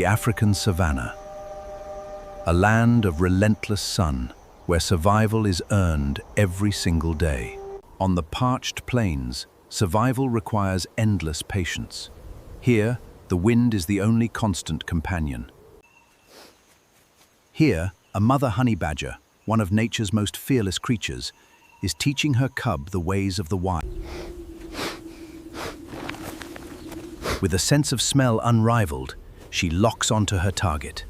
The African Savanna, a land of relentless sun where survival is earned every single day. On the parched plains, survival requires endless patience. Here, the wind is the only constant companion. Here, a mother honey badger, one of nature's most fearless creatures, is teaching her cub the ways of the wild. With a sense of smell unrivaled, she locks onto her target.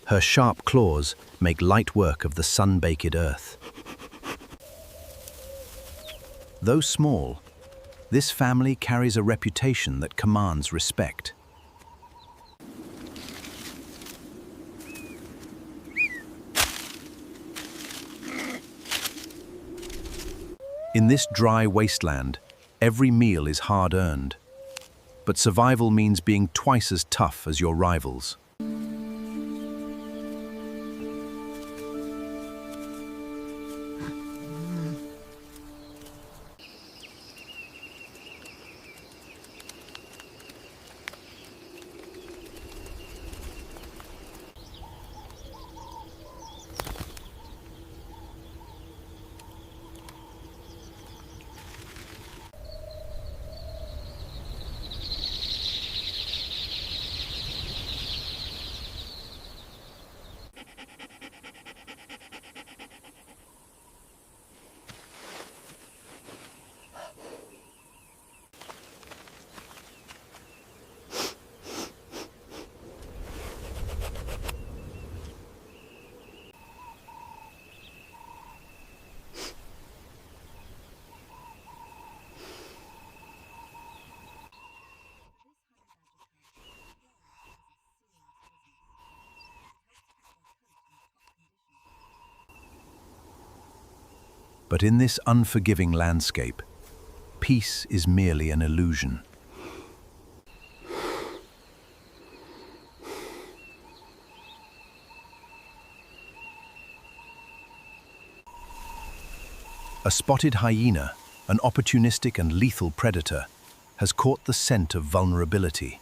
Her sharp claws make light work of the sun-baked earth. Though small, this family carries a reputation that commands respect. In this dry wasteland, every meal is hard-earned. But survival means being twice as tough as your rivals. But in this unforgiving landscape, peace is merely an illusion. A spotted hyena, an opportunistic and lethal predator, has caught the scent of vulnerability.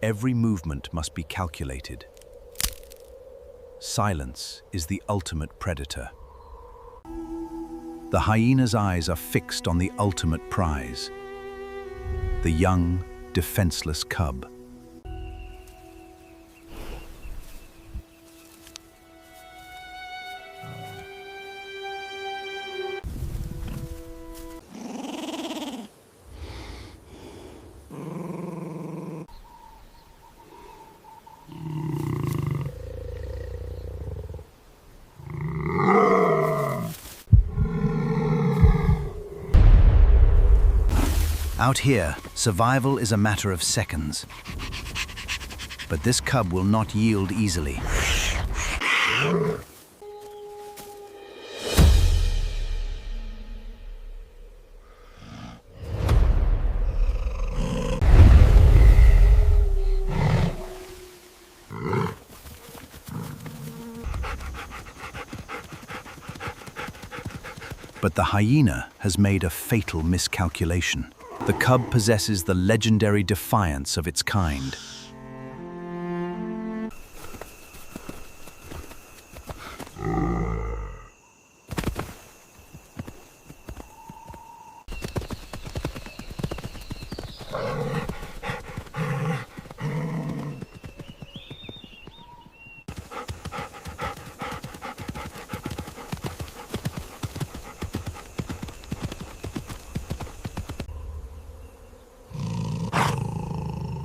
Every movement must be calculated. Silence is the ultimate predator. The hyena's eyes are fixed on the ultimate prize, the young, defenseless cub. Out here, survival is a matter of seconds. But this cub will not yield easily. But the hyena has made a fatal miscalculation. The cub possesses the legendary defiance of its kind.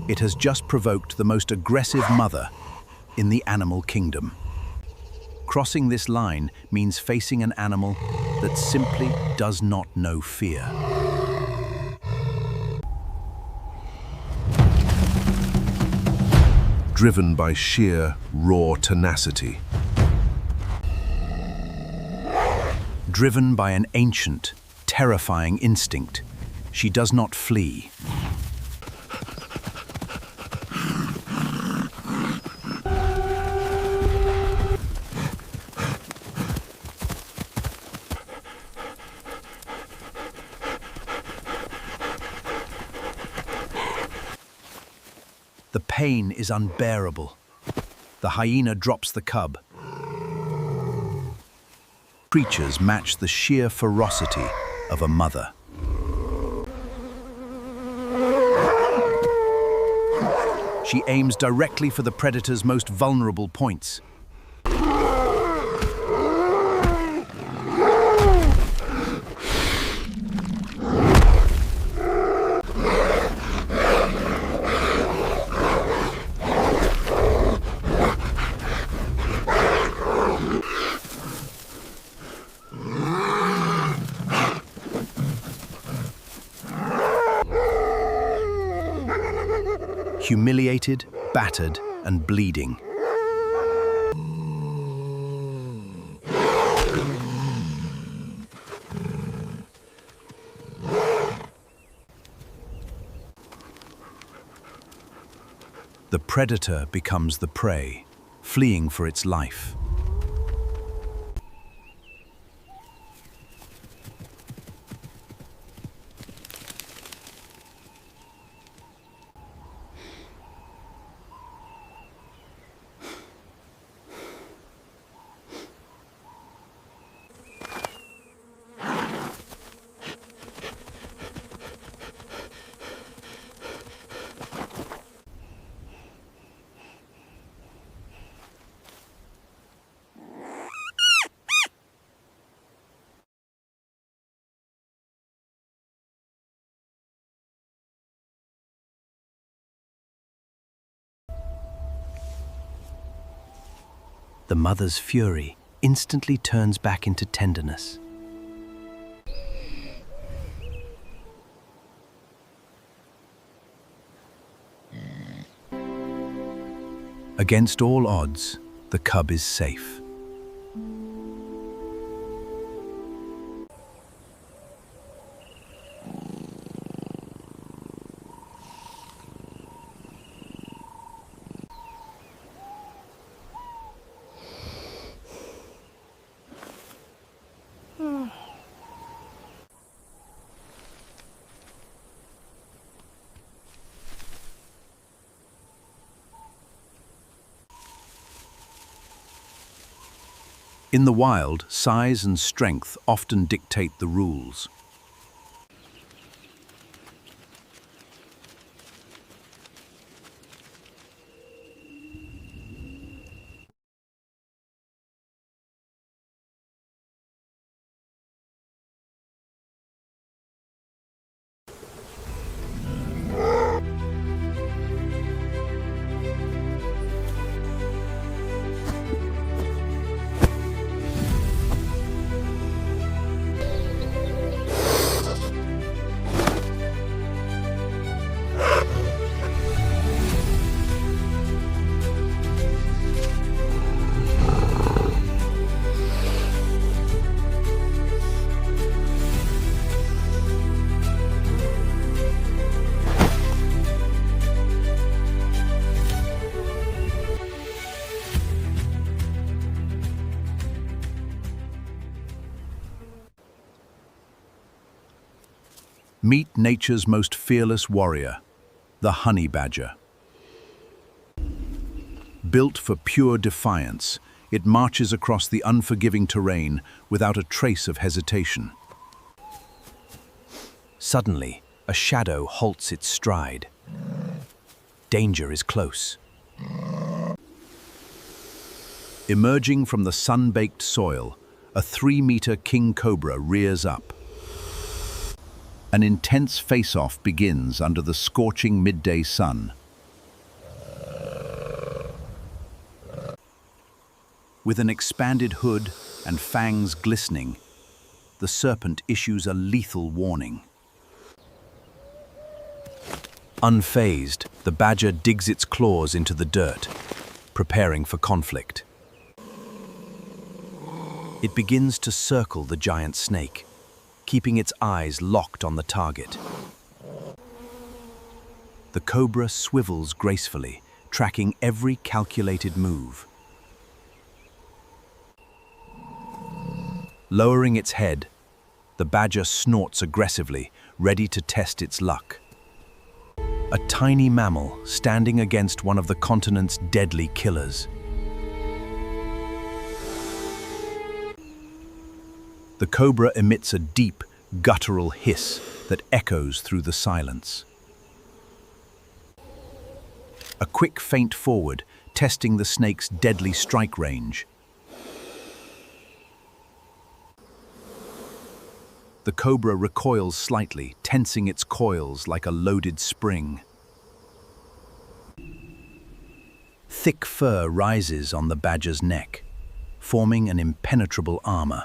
It has just provoked the most aggressive mother in the animal kingdom. Crossing this line means facing an animal that simply does not know fear. Driven by sheer, raw tenacity. Driven by an ancient, terrifying instinct, she does not flee. pain is unbearable. The hyena drops the cub. Creatures match the sheer ferocity of a mother. She aims directly for the predator's most vulnerable points. Humiliated, battered, and bleeding. The predator becomes the prey, fleeing for its life. The mother's fury instantly turns back into tenderness. Against all odds, the cub is safe. In the wild, size and strength often dictate the rules. Meet nature's most fearless warrior, the honey badger. Built for pure defiance, it marches across the unforgiving terrain without a trace of hesitation. Suddenly, a shadow halts its stride. Danger is close. Emerging from the sun-baked soil, a 3-meter king cobra rears up. An intense face-off begins under the scorching midday sun. With an expanded hood and fangs glistening, the serpent issues a lethal warning. Unfazed, the badger digs its claws into the dirt, preparing for conflict. It begins to circle the giant snake, keeping its eyes locked on the target. The cobra swivels gracefully, tracking every calculated move. Lowering its head, the badger snorts aggressively, ready to test its luck. a tiny mammal standing against one of the continent's deadly killers. The cobra emits a deep, guttural hiss that echoes through the silence. A quick feint forward, testing the snake's deadly strike range. The cobra recoils slightly, tensing its coils like a loaded spring. Thick fur rises on the badger's neck, forming an impenetrable armor.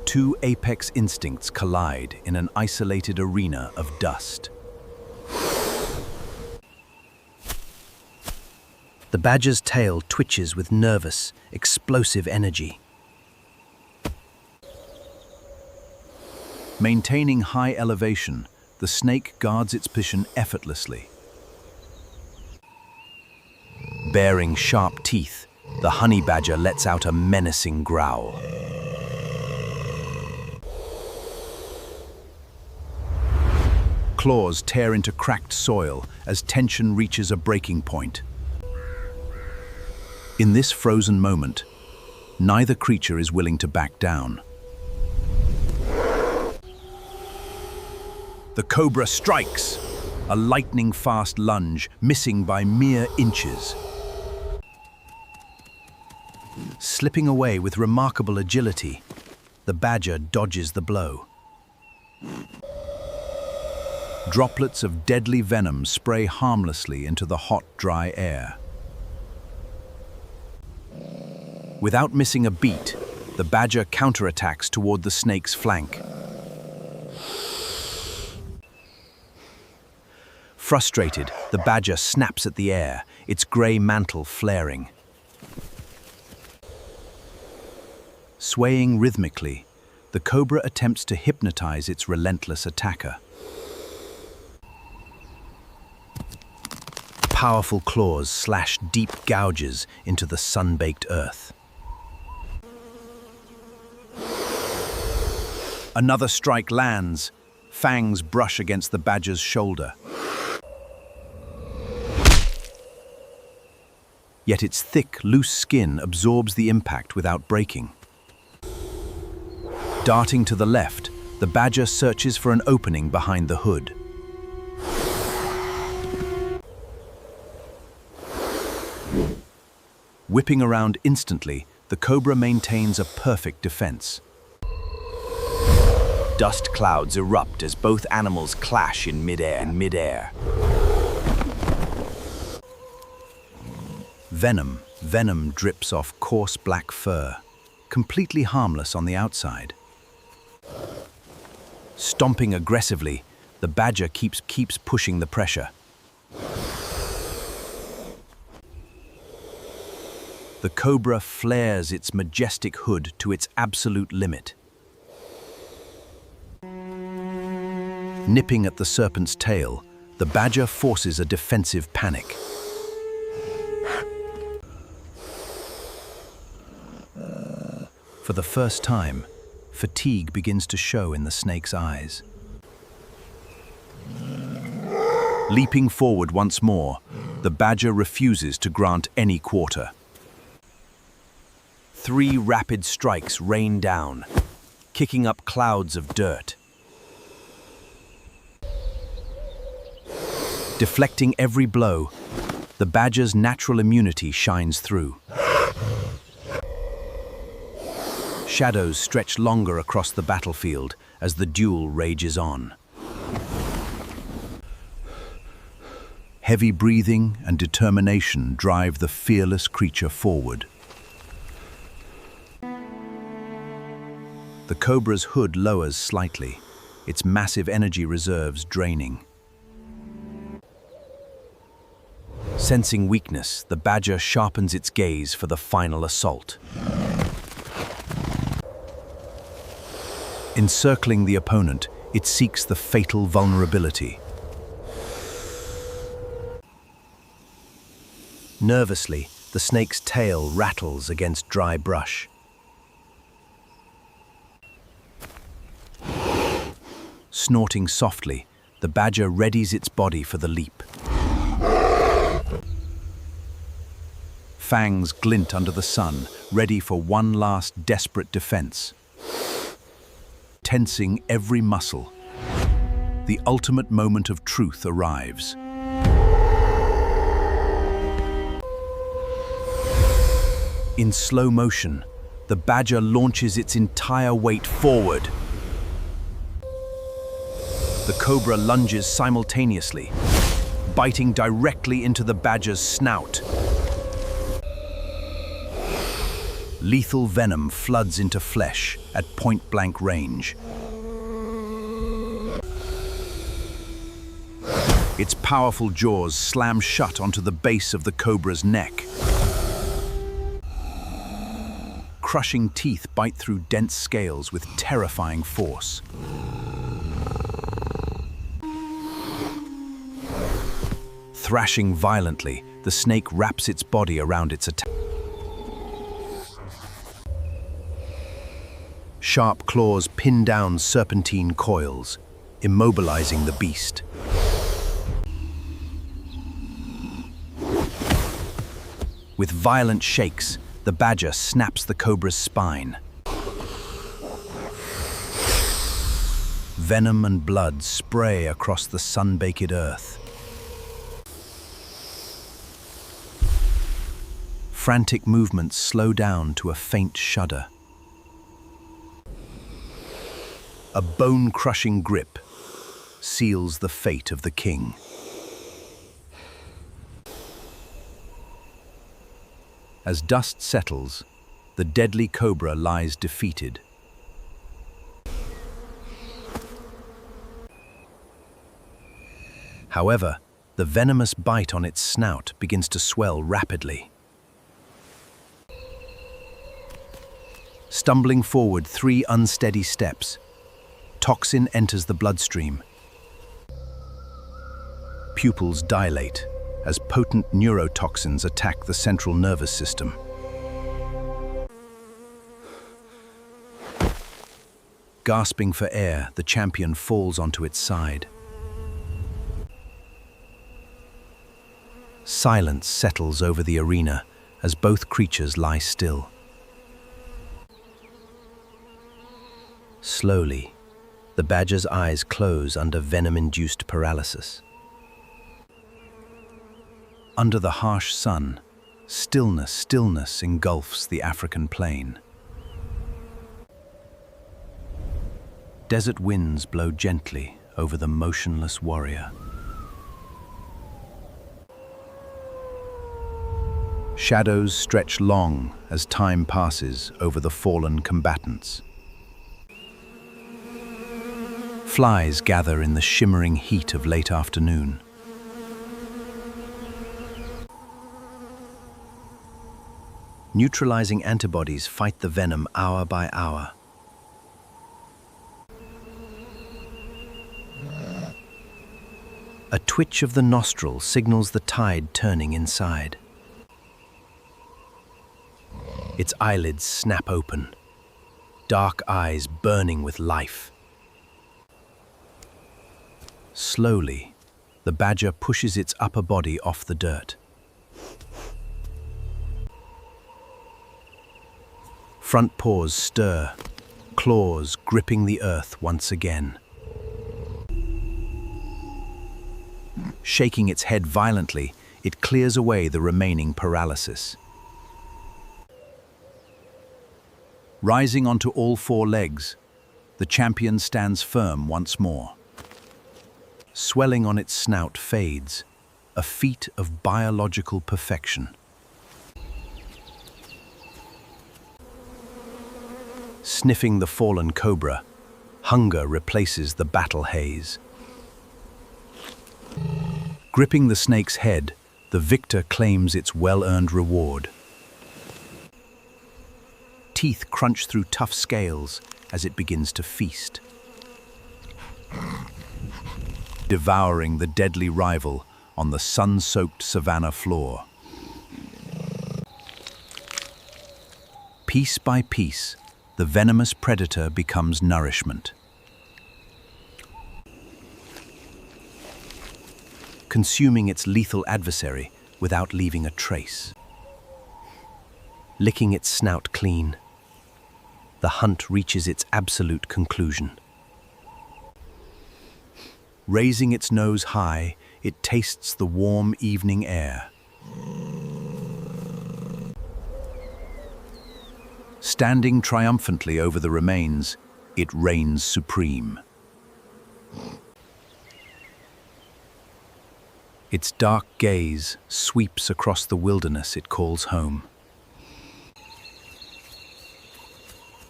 Two apex instincts collide in an isolated arena of dust. The badger's tail twitches with nervous, explosive energy. Maintaining high elevation, the snake guards its position effortlessly. Baring sharp teeth, the honey badger lets out a menacing growl. Claws tear into cracked soil as tension reaches a breaking point. In this frozen moment, neither creature is willing to back down. The cobra strikes, a lightning-fast lunge, missing by mere inches. Slipping away with remarkable agility, the badger dodges the blow. Droplets of deadly venom spray harmlessly into the hot, dry air. Without missing a beat, the badger counterattacks toward the snake's flank. Frustrated, the badger snaps at the air, its grey mantle flaring. Swaying rhythmically, the cobra attempts to hypnotize its relentless attacker. Powerful claws slash deep gouges into the sun-baked earth. Another strike lands, fangs brush against the badger's shoulder. Yet its thick, loose skin absorbs the impact without breaking. Darting to the left, the badger searches for an opening behind the hood. Whipping around instantly, the cobra maintains a perfect defense. Dust clouds erupt as both animals clash in midair. Venom drips off coarse black fur, completely harmless on the outside. Stomping aggressively, the badger keeps pushing the pressure. The cobra flares its majestic hood to its absolute limit. Nipping at the serpent's tail, the badger forces a defensive panic. For the first time, fatigue begins to show in the snake's eyes. Leaping forward once more, the badger refuses to grant any quarter. 3 rapid strikes rain down, kicking up clouds of dirt. Deflecting every blow, the badger's natural immunity shines through. Shadows stretch longer across the battlefield as the duel rages on. Heavy breathing and determination drive the fearless creature forward. The cobra's hood lowers slightly, its massive energy reserves draining. Sensing weakness, the badger sharpens its gaze for the final assault. Encircling the opponent, it seeks the fatal vulnerability. Nervously, the snake's tail rattles against dry brush. Snorting softly, the badger readies its body for the leap. Fangs glint under the sun, ready for one last desperate defense. Tensing every muscle, the ultimate moment of truth arrives. In slow motion, the badger launches its entire weight forward. The cobra lunges simultaneously, biting directly into the badger's snout. Lethal venom floods into flesh at point-blank range. Its powerful jaws slam shut onto the base of the cobra's neck. Crushing teeth bite through dense scales with terrifying force. Thrashing violently, the snake wraps its body around its attacker. Sharp claws pin down serpentine coils, immobilizing the beast. With violent shakes, the badger snaps the cobra's spine. Venom and blood spray across the sun-baked earth. Frantic movements slow down to a faint shudder. A bone-crushing grip seals the fate of the king. As dust settles, the deadly cobra lies defeated. However, the venomous bite on its snout begins to swell rapidly. Stumbling forward 3 unsteady steps, toxin enters the bloodstream. Pupils dilate as potent neurotoxins attack the central nervous system. Gasping for air, the champion falls onto its side. Silence settles over the arena as both creatures lie still. Slowly, the badger's eyes close under venom-induced paralysis. Under the harsh sun, stillness engulfs the African plain. Desert winds blow gently over the motionless warrior. Shadows stretch long as time passes over the fallen combatants. Flies gather in the shimmering heat of late afternoon. Neutralizing antibodies fight the venom hour by hour. A twitch of the nostril signals the tide turning inside. Its eyelids snap open, dark eyes burning with life. Slowly, the badger pushes its upper body off the dirt. Front paws stir, claws gripping the earth once again. Shaking its head violently, it clears away the remaining paralysis. Rising onto all 4 legs, the champion stands firm once more. Swelling on its snout fades, a feat of biological perfection. Sniffing the fallen cobra, hunger replaces the battle haze. Gripping the snake's head, the victor claims its well-earned reward. Teeth crunch through tough scales as it begins to feast. Devouring the deadly rival on the sun-soaked savanna floor. Piece by piece, the venomous predator becomes nourishment. consuming its lethal adversary without leaving a trace. Licking its snout clean, the hunt reaches its absolute conclusion. Raising its nose high, it tastes the warm evening air. Standing triumphantly over the remains, it reigns supreme. Its dark gaze sweeps across the wilderness it calls home.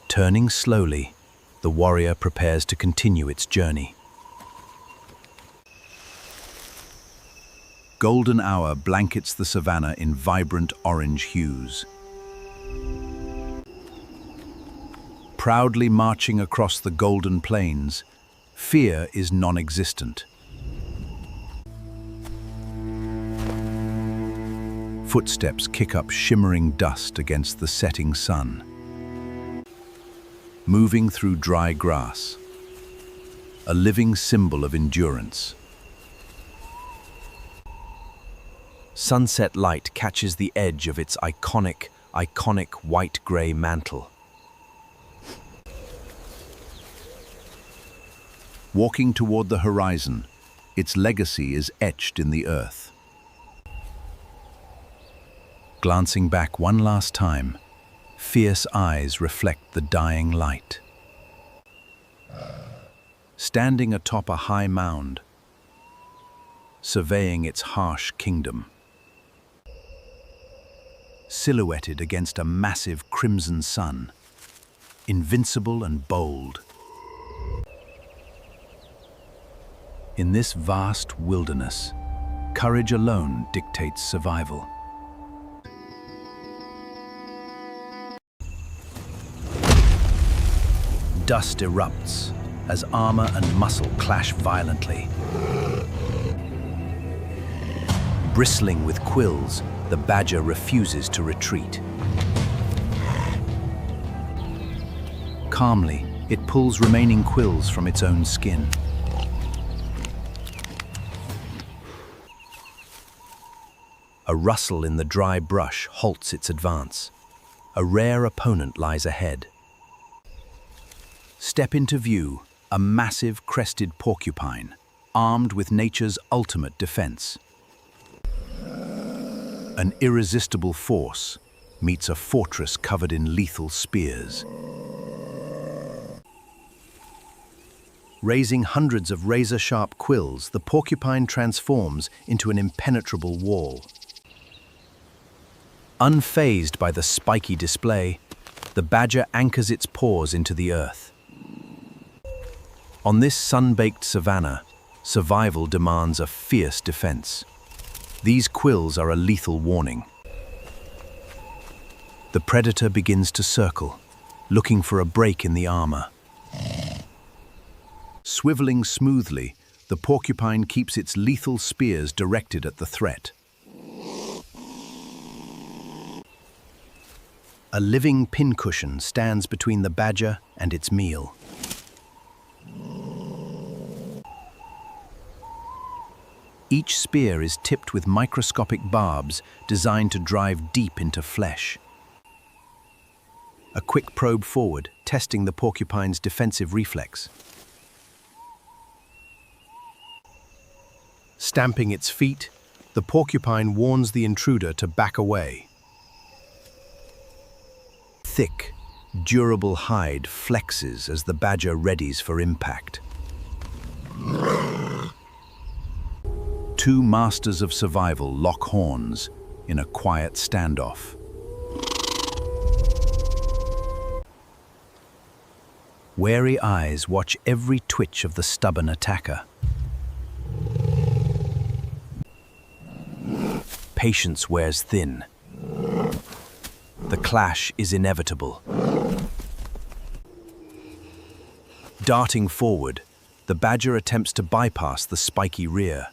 Turning slowly, the warrior prepares to continue its journey. Golden hour blankets the savanna in vibrant orange hues. Proudly marching across the golden plains, fear is non-existent. Footsteps kick up shimmering dust against the setting sun. Moving through dry grass, a living symbol of endurance. Sunset light catches the edge of its iconic white-gray mantle. Walking toward the horizon, its legacy is etched in the earth. Glancing back one last time, fierce eyes reflect the dying light. Standing atop a high mound, surveying its harsh kingdom. Silhouetted against a massive crimson sun, invincible and bold. In this vast wilderness, courage alone dictates survival. Dust erupts as armor and muscle clash violently. Bristling with quills, the badger refuses to retreat. Calmly, it pulls remaining quills from its own skin. A rustle in the dry brush halts its advance. A rare opponent lies ahead. Step into view, a massive crested porcupine, armed with nature's ultimate defense. An irresistible force meets a fortress covered in lethal spears. Raising hundreds of razor-sharp quills, the porcupine transforms into an impenetrable wall. Unfazed by the spiky display, the badger anchors its paws into the earth. On this sun-baked savanna, survival demands a fierce defense. These quills are a lethal warning. The predator begins to circle, looking for a break in the armor. Swiveling smoothly, the porcupine keeps its lethal spears directed at the threat. A living pincushion stands between the badger and its meal. Each spear is tipped with microscopic barbs designed to drive deep into flesh. A quick probe forward, testing the porcupine's defensive reflex. Stamping its feet, the porcupine warns the intruder to back away. Thick, durable hide flexes as the badger readies for impact. Two masters of survival lock horns in a quiet standoff. Wary eyes watch every twitch of the stubborn attacker. Patience wears thin. The clash is inevitable. Darting forward, the badger attempts to bypass the spiky rear.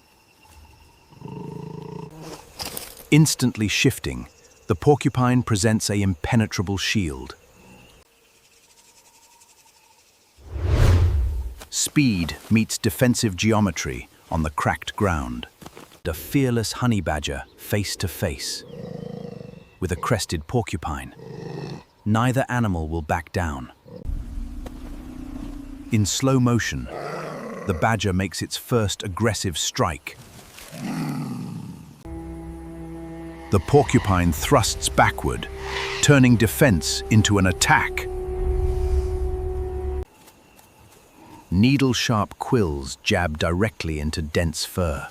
Instantly shifting, the porcupine presents an impenetrable shield. Speed meets defensive geometry on the cracked ground. A fearless honey badger face to face with a crested porcupine. Neither animal will back down. In slow motion, the badger makes its first aggressive strike. The porcupine thrusts backward, turning defense into an attack. Needle-sharp quills jab directly into dense fur.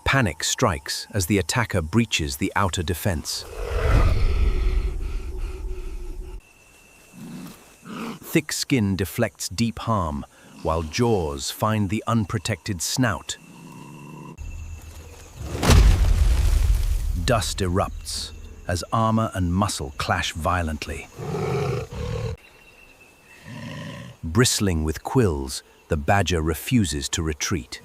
Panic strikes as the attacker breaches the outer defense. Thick skin deflects deep harm, while jaws find the unprotected snout. Dust erupts as armor and muscle clash violently. Bristling with quills, the badger refuses to retreat.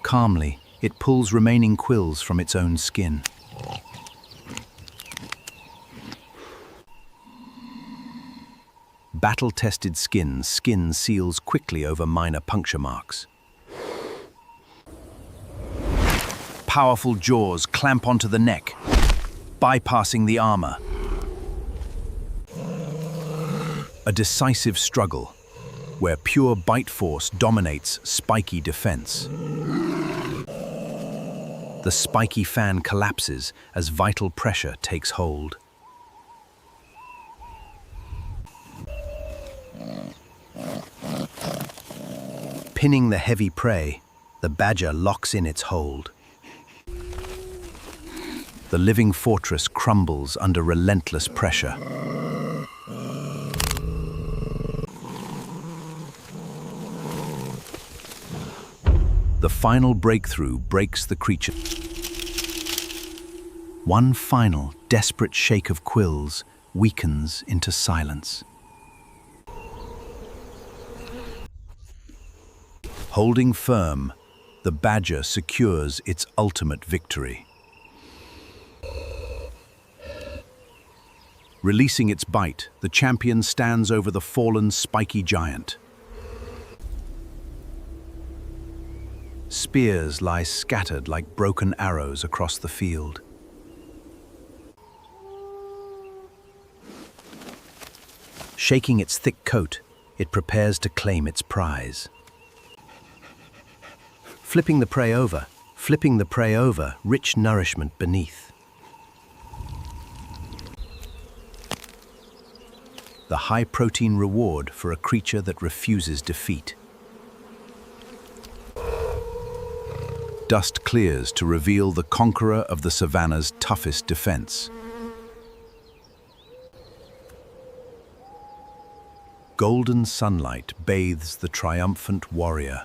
Calmly, it pulls remaining quills from its own skin. Battle-tested skin seals quickly over minor puncture marks. Powerful jaws clamp onto the neck, bypassing the armor. A decisive struggle, where pure bite force dominates spiky defense. The spiky fan collapses as vital pressure takes hold. Pinning the heavy prey, the badger locks in its hold. The living fortress crumbles under relentless pressure. The final breakthrough breaks the creature. One final, desperate shake of quills weakens into silence. Holding firm, the badger secures its ultimate victory. Releasing its bite, the champion stands over the fallen spiky giant. Spears lie scattered like broken arrows across the field. Shaking its thick coat, it prepares to claim its prize. Flipping the prey over, rich nourishment beneath. The high-protein reward for a creature that refuses defeat. Dust clears to reveal the conqueror of the Savanna's toughest defense. Golden sunlight bathes the triumphant warrior.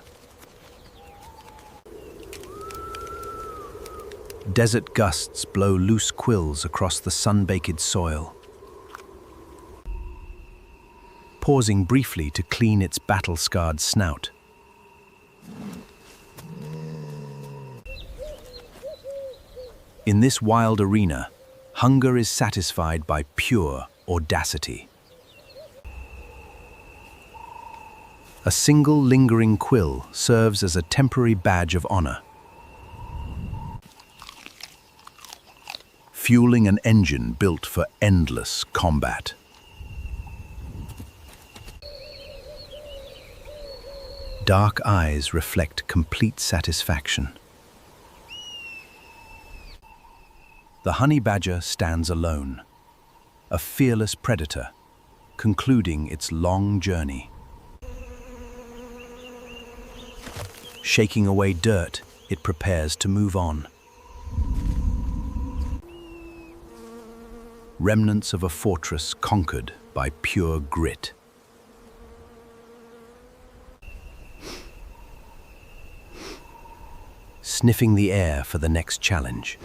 Desert gusts blow loose quills across the sun-baked soil. Pausing briefly to clean its battle-scarred snout. In this wild arena, hunger is satisfied by pure audacity. A single lingering quill serves as a temporary badge of honor, fueling an engine built for endless combat. Dark eyes reflect complete satisfaction. The honey badger stands alone, a fearless predator, concluding its long journey. Shaking away dirt, it prepares to move on. Remnants of a fortress conquered by pure grit. Sniffing the air for the next challenge.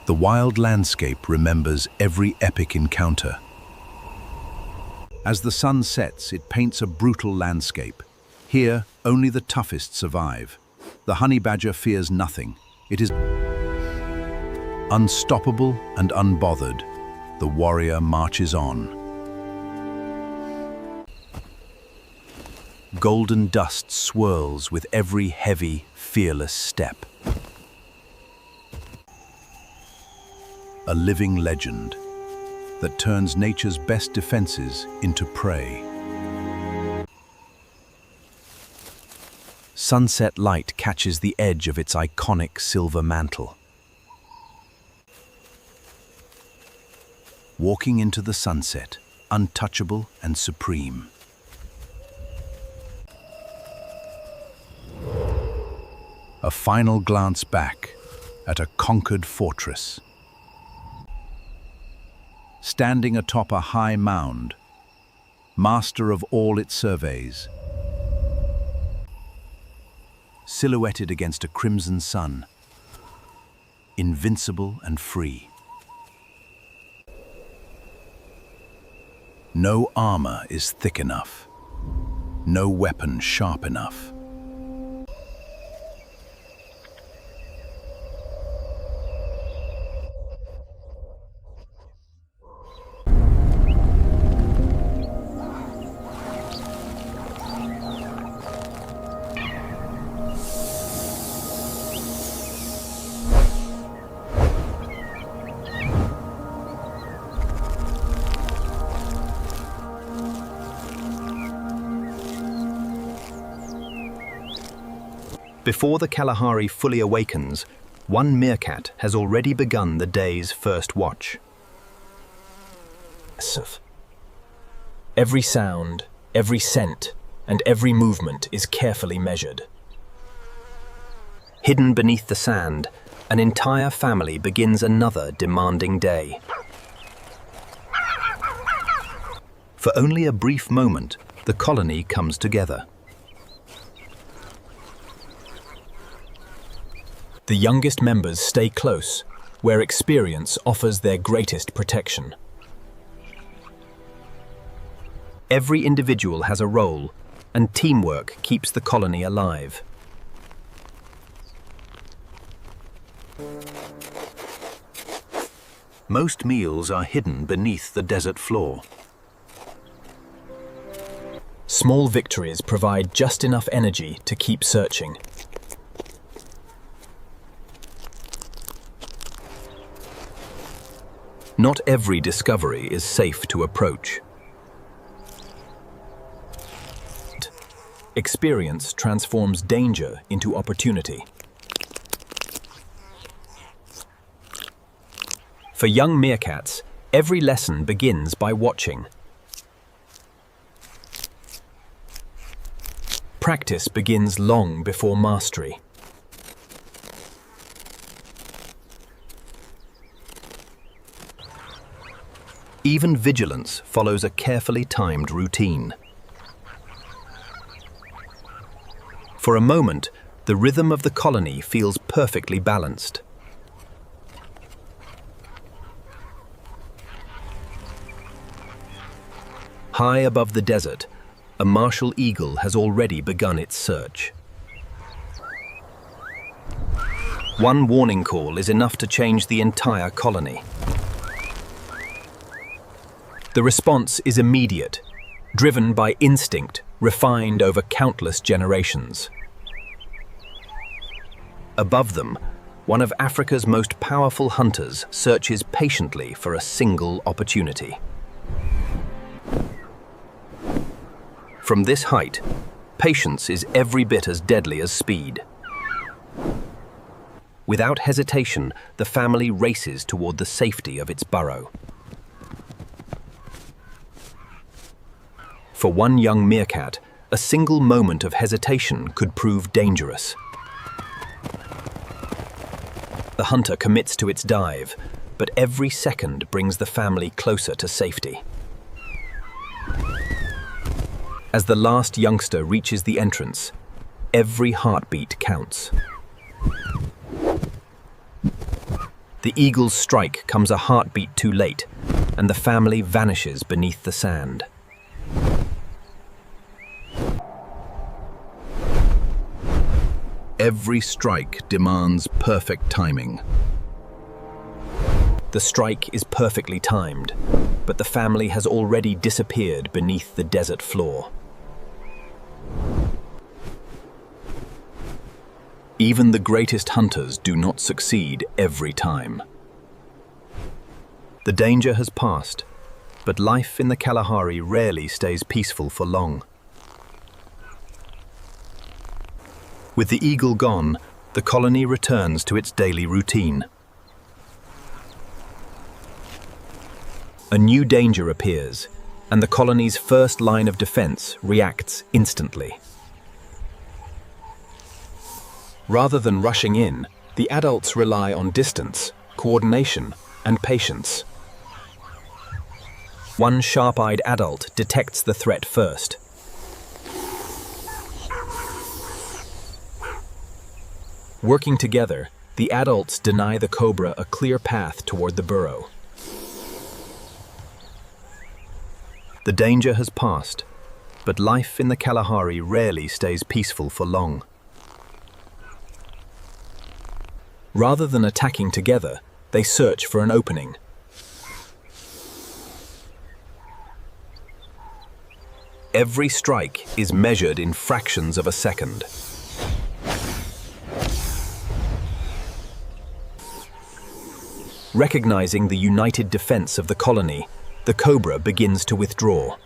The wild landscape remembers every epic encounter. As the sun sets, it paints a brutal landscape. Here, only the toughest survive. The honey badger fears nothing. It is Unstoppable and unbothered, the warrior marches on. Golden dust swirls with every heavy, fearless step. A living legend that turns nature's best defenses into prey. Sunset light catches the edge of its iconic silver mantle. Walking into the sunset, untouchable and supreme. A final glance back at a conquered fortress. Standing atop a high mound, master of all it surveys. Silhouetted against a crimson sun, invincible and free. No armor is thick enough, no weapon sharp enough. Before the Kalahari fully awakens, one meerkat has already begun the day's first watch. Every sound, every scent, and every movement is carefully measured. Hidden beneath the sand, an entire family begins another demanding day. For only a brief moment, the colony comes together. The youngest members stay close, where experience offers their greatest protection. Every individual has a role, and teamwork keeps the colony alive. Most meals are hidden beneath the desert floor. Small victories provide just enough energy to keep searching. Not every discovery is safe to approach. Experience transforms danger into opportunity. For young meerkats, every lesson begins by watching. Practice begins long before mastery. Even vigilance follows a carefully timed routine. For a moment, the rhythm of the colony feels perfectly balanced. High above the desert, a martial eagle has already begun its search. One warning call is enough to change the entire colony. The response is immediate, driven by instinct, refined over countless generations. Above them, one of Africa's most powerful hunters searches patiently for a single opportunity. From this height, patience is every bit as deadly as speed. Without hesitation, the family races toward the safety of its burrow. For one young meerkat, a single moment of hesitation could prove dangerous. The hunter commits to its dive, but every second brings the family closer to safety. As the last youngster reaches the entrance, every heartbeat counts. The eagle's strike comes a heartbeat too late, and the family vanishes beneath the sand. Every strike demands perfect timing. The strike is perfectly timed, but the family has already disappeared beneath the desert floor. Even the greatest hunters do not succeed every time. The danger has passed, but life in the Kalahari rarely stays peaceful for long. With the eagle gone, the colony returns to its daily routine. A new danger appears, and the colony's first line of defense reacts instantly. Rather than rushing in, the adults rely on distance, coordination, and patience. One sharp-eyed adult detects the threat first. Working together, the adults deny the cobra a clear path toward the burrow. The danger has passed, but life in the Kalahari rarely stays peaceful for long. Rather than attacking together, they search for an opening. Every strike is measured in fractions of a second. Recognizing the united defense of the colony, the cobra begins to withdraw.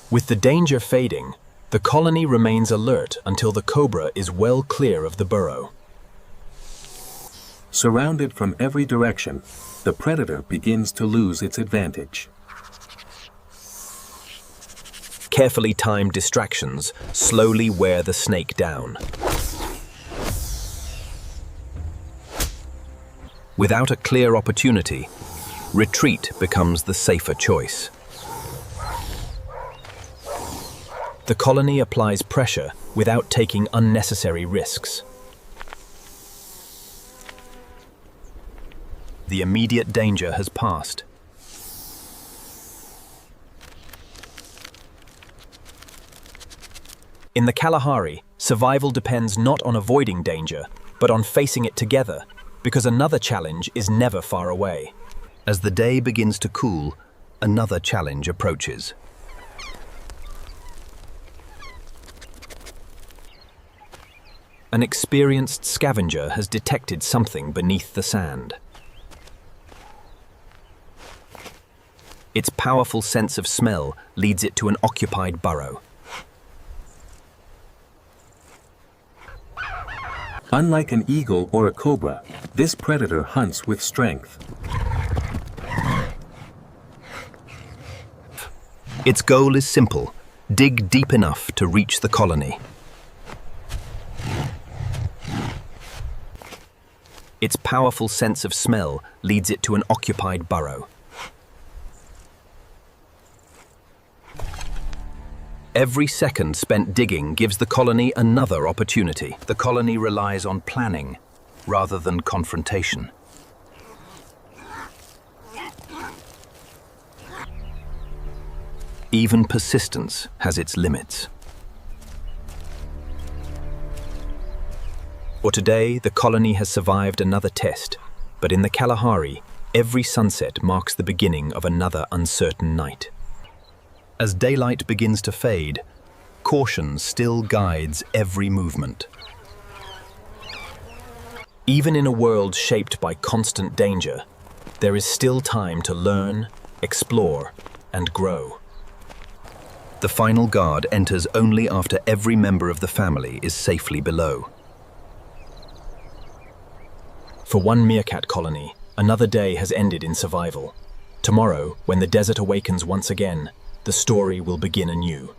With the danger fading, the colony remains alert until the cobra is well clear of the burrow. Surrounded from every direction, the predator begins to lose its advantage. Carefully timed distractions slowly wear the snake down. Without a clear opportunity, retreat becomes the safer choice. The colony applies pressure without taking unnecessary risks. The immediate danger has passed. In the Kalahari, survival depends not on avoiding danger, but on facing it together, because another challenge is never far away. As the day begins to cool, another challenge approaches. An experienced scavenger has detected something beneath the sand. Its powerful sense of smell leads it to an occupied burrow. Unlike an eagle or a cobra, this predator hunts with strength. Its goal is simple: dig deep enough to reach the colony. Its powerful sense of smell leads it to an occupied burrow. Every second spent digging gives the colony another opportunity. The colony relies on planning rather than confrontation. Even persistence has its limits. For today, the colony has survived another test, but in the Kalahari, every sunset marks the beginning of another uncertain night. As daylight begins to fade, caution still guides every movement. Even in a world shaped by constant danger, there is still time to learn, explore, and grow. The final guard enters only after every member of the family is safely below. For one meerkat colony, another day has ended in survival. Tomorrow, when the desert awakens once again, the story will begin anew.